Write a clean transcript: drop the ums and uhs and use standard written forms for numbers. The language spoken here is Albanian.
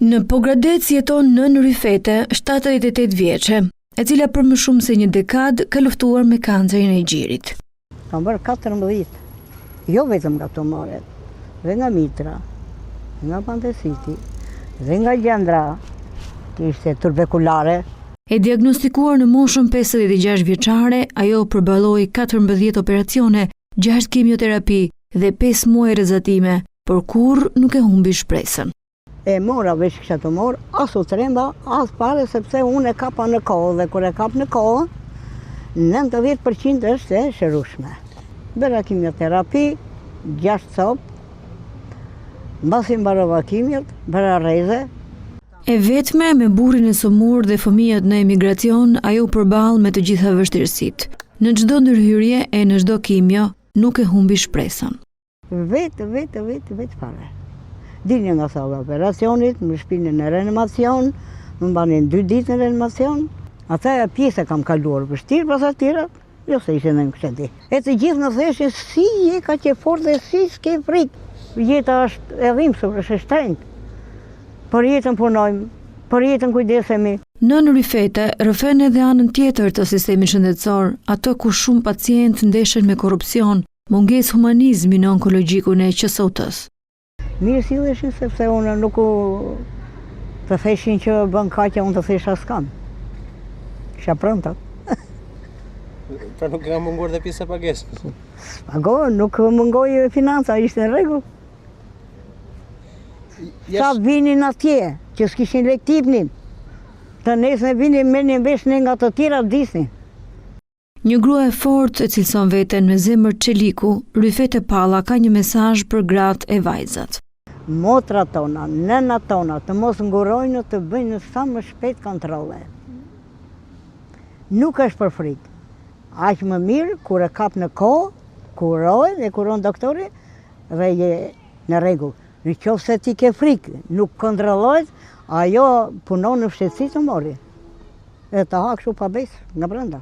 Në Pogradec jeton nën Ryfete, 78 vjeçe, e cila për më shumë se një dekadë ka luftuar me kancerin e gjirit. Kam bërë 14, jo vetëm nga tumoret, dhe nga mitra, nga pandesiti, dhe nga gjandra, që ishte tuberkulare. E diagnostikuar në moshën 56 vjeçare, ajo përballoi 14 operacione, 6 kimioterapi dhe 5 muaj rrezatime, por kurrë nuk e humbi shpresën. E mora veç kisha tumor, as u tremba, as pare, sepse unë e kapa në kohë, dhe kur e kap në kohë, 90% është e shërushme. Bëra kimioterapi, 6 copë, mbasi mbarova kimiot, bëra rreze. E vetme me burrin e sëmur dhe fëmijët në emigracion, ajo përballë me të gjitha vështirësitë. Në çdo ndërhyrje e në çdo kimio, nuk e humbi shpresën. Vetë pare. Dilja nga salla operacionit, më shpinin në reanimacion, më mbanin 2 ditë në reanimacion. Ata pjesë kam kaluar vështirë, pas atyrat, jo se ishe në kështeti. E të gjithë në theshin, si je ka që fort dhe si s'ke frikë. Jeta është e dhimbshme, është e shtrenjtë. Për jetën punojmë, për jetën kujdesemi. Nën Ryfete rrëfen edhe anën tjetër të sistemit shëndetësor, ato ku shumë pacientë ndeshen me korrupsion, mungesë humanizmi në onkologjikun e QSOT-s. Mirë silleshin sepse unë nuk të theshin që bën kaqja, unë të thesh askam. Isha pronta. Pra nuk ka munguar dhe pjesa pagesës? Nuk mungoj financa, ishte në rregull. Sa vinin atje, që s'kishin lek tipnin, të nesër vinin me një vesh në nga të tjera disnin. Një grua e fortë e cilëson veten me zemër çeliku, Ryfete Palla ka një mesazh për gratë e vajzat. Motrat tona, nënat tona, të mos ngurojnë të bëjnë sa më shpejt kontrolle. Nuk është për frikë. Aq më mirë kur e kap në kohë, kurohet dhe kuron doktori dhe je në rregull. Në qoftë se ti ke frikë, nuk kontrollohet, ajo punon në fshehtësi të mori. E ta ha kështu pa besë nga brenda.